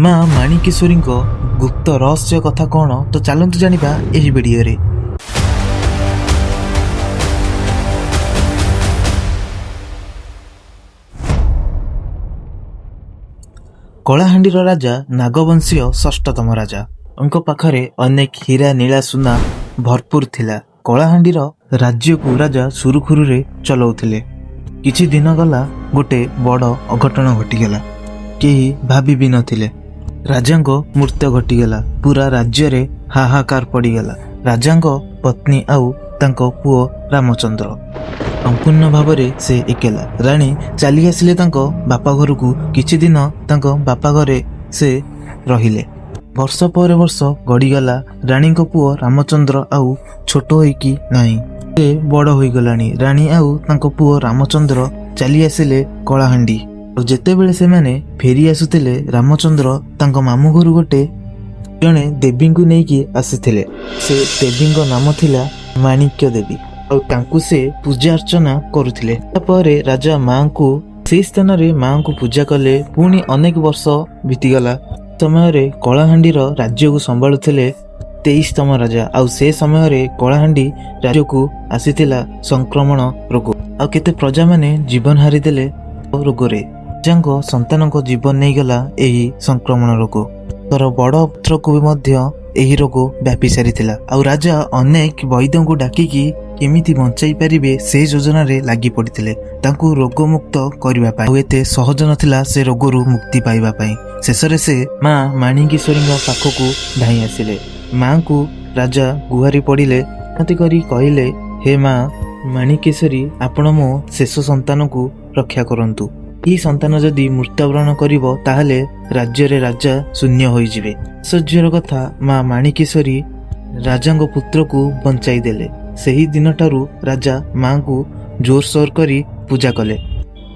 ମା ମାଣିକେଶ୍ୱରୀଙ୍କ ଗୁପ୍ତ ରହସ୍ୟ କଥା କ'ଣ ତ ଚାଲନ୍ତୁ ଜାଣିବା ଏହି ଭିଡ଼ିଓରେ। କଳାହାଣ୍ଡିର ରାଜା ନାଗବଂଶୀୟ ଷଷ୍ଠତମ ରାଜାଙ୍କ ପାଖରେ ଅନେକ ହୀରା ନୀଳା ସୁନା ଭରପୁର ଥିଲା। କଳାହାଣ୍ଡିର ରାଜ୍ୟକୁ ରାଜା ସୁରୁଖୁରୁରେ ଚଲାଉଥିଲେ। କିଛି ଦିନ ଗଲା ଗୋଟେ ବଡ଼ ଅଘଟଣ ଘଟିଗଲା। କେହି ଭାବି ବି ନଥିଲେ ରାଜାଙ୍କ ମୃତ୍ୟୁ ଘଟିଗଲା। ପୁରା ରାଜ୍ୟରେ ହାହାକାର ପଡ଼ିଗଲା। ରାଜାଙ୍କ ପତ୍ନୀ ଆଉ ତାଙ୍କ ପୁଅ ରାମଚନ୍ଦ୍ର ସମ୍ପୂର୍ଣ୍ଣ ଭାବରେ ସେ ଏକେଲା। ରାଣୀ ଚାଲି ଆସିଲେ ତାଙ୍କ ବାପା ଘରକୁ। କିଛି ଦିନ ତାଙ୍କ ବାପା ଘରେ ସେ ରହିଲେ। ବର୍ଷ ପରେ ବର୍ଷ ଗଡ଼ିଗଲା। ରାଣୀଙ୍କ ପୁଅ ରାମଚନ୍ଦ୍ର ଆଉ ଛୋଟ ହୋଇକି ନାହିଁ, ସେ ବଡ଼ ହୋଇଗଲାଣି। ରାଣୀ ଆଉ ତାଙ୍କ ପୁଅ ରାମଚନ୍ଦ୍ର ଚାଲି ଆସିଲେ କଳାହାଣ୍ଡି। ଆଉ ଯେତେବେଳେ ସେମାନେ ଫେରି ଆସୁଥିଲେ, ରାମଚନ୍ଦ୍ର ତାଙ୍କ ମାମୁଁ ଘରୁ ଗୋଟେ ଜଣେ ଦେବୀଙ୍କୁ ନେଇକି ଆସିଥିଲେ। ସେ ଦେବୀଙ୍କ ନାମ ଥିଲା ମାଣିକ୍ୟ ଦେବୀ। ଆଉ ତାଙ୍କୁ ସେ ପୂଜା ଅର୍ଚ୍ଚନା କରୁଥିଲେ। ତାପରେ ରାଜା ମାଙ୍କୁ ସେଇ ସ୍ଥାନରେ ମାଙ୍କୁ ପୂଜା କଲେ। ପୁଣି ଅନେକ ବର୍ଷ ବିତିଗଲା। ସମୟରେ କଳାହାଣ୍ଡିର ରାଜ୍ୟକୁ ସମ୍ଭାଳୁଥିଲେ 23ତମ ରାଜା। ଆଉ ସେ ସମୟରେ କଳାହାଣ୍ଡି ରାଜ୍ୟକୁ ଆସିଥିଲା ସଂକ୍ରମଣ ରୋଗ। ଆଉ କେତେ ପ୍ରଜାମାନେ ଜୀବନ ହାରିଦେଲେ ରୋଗରେ। ରାଜାଙ୍କ ସନ୍ତାନଙ୍କ ଜୀବନ ନେଇଗଲା ଏହି ସଂକ୍ରମଣ ରୋଗ। ତର ବଡ଼ ପୁତ୍ରକୁ ବି ମଧ୍ୟ ଏହି ରୋଗ ବ୍ୟାପି ସାରିଥିଲା। ଆଉ ରାଜା ଅନେକ ବୈଦ୍ୟଙ୍କୁ ଡାକିକି କେମିତି ବଞ୍ଚାଇ ପାରିବେ ସେ ଯୋଜନାରେ ଲାଗି ପଡ଼ିଥିଲେ, ତାଙ୍କୁ ରୋଗମୁକ୍ତ କରିବା ପାଇଁ। ଆଉ ଏତେ ସହଜ ନଥିଲା ସେ ରୋଗରୁ ମୁକ୍ତି ପାଇବା ପାଇଁ। ଶେଷରେ ସେ ମା ମାଣିକେଶ୍ୱରୀଙ୍କ ପାଖକୁ ଧାଇଁ ଆସିଲେ। ମାଙ୍କୁ ରାଜା ଗୁହାରି ପଡ଼ିଲେ, ବିନତି କରି କହିଲେ, ହେ ମା ମାଣିକେଶ୍ୱରୀ, ଆପଣ ମୋ ଶେଷ ସନ୍ତାନକୁ ରକ୍ଷା କରନ୍ତୁ। ଏହି ସନ୍ତାନ ଯଦି ମୃତ୍ୟୁବରଣ କରିବ ତାହେଲେ ରାଜ୍ୟରେ ରାଜା ଶୂନ୍ୟ ହୋଇଯିବେ। ଆଶ୍ଚର୍ଯ୍ୟର କଥା, ମା ମାଣିକେଶ୍ୱରୀ ରାଜାଙ୍କ ପୁତ୍ରକୁ ବଞ୍ଚାଇ ଦେଲେ। ସେହି ଦିନଠାରୁ ରାଜା ମାଙ୍କୁ ଜୋରସୋର କରି ପୂଜା କଲେ।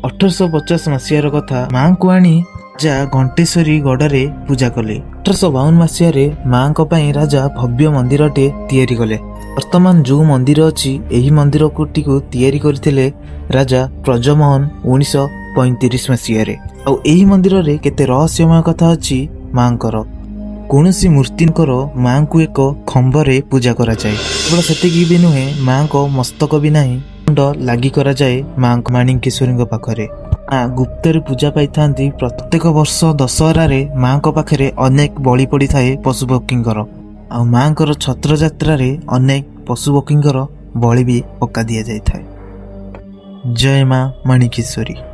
1850 ମସିହାର କଥା। ମାଙ୍କୁ ଆଣି ରାଜା ଘଣ୍ଟେଶ୍ୱରୀ ଗଡ଼ରେ ପୂଜା କଲେ। 1852 ମସିହାରେ ମାଙ୍କ ପାଇଁ ରାଜା ଭବ୍ୟ ମନ୍ଦିରଟେ ତିଆରି କଲେ। ବର୍ତ୍ତମାନ ଯେଉଁ ମନ୍ଦିର ଅଛି, ଏହି ମନ୍ଦିରଟିକୁ ତିଆରି କରିଥିଲେ ରାଜା ବ୍ରଜମୋହନ 1935 ମସିହାରେ। ଆଉ ଏହି ମନ୍ଦିରରେ କେତେ ରହସ୍ୟମୟ କଥା ଅଛି ମାଙ୍କର। କୌଣସି ମୂର୍ତ୍ତିଙ୍କର ମାଙ୍କୁ ଏକ ଖମ୍ବରେ ପୂଜା କରାଯାଏ। କେବଳ ସେତିକି ବି ନୁହେଁ, ମାଙ୍କ ମସ୍ତକ ବି ନାହିଁ, ମୁଣ୍ଡ ଲାଗି କରାଯାଏ ମାଙ୍କ ମାଣିକେଶ୍ୱରୀଙ୍କ ପାଖରେ। ମା ଗୁପ୍ତରେ ପୂଜା ପାଇଥାନ୍ତି। ପ୍ରତ୍ୟେକ ବର୍ଷ ଦଶହରାରେ ମାଙ୍କ ପାଖରେ ଅନେକ ବଳି ପଡ଼ିଥାଏ ପଶୁପକ୍ଷୀଙ୍କର। ଆଉ ମାଙ୍କର ଛତ୍ରଯାତ୍ରାରେ ଅନେକ ପଶୁପକ୍ଷୀଙ୍କର ବଳି ବି ପକା ଦିଆଯାଇଥାଏ। ଜୟ ମା ମାଣିକେଶ୍ୱରୀ।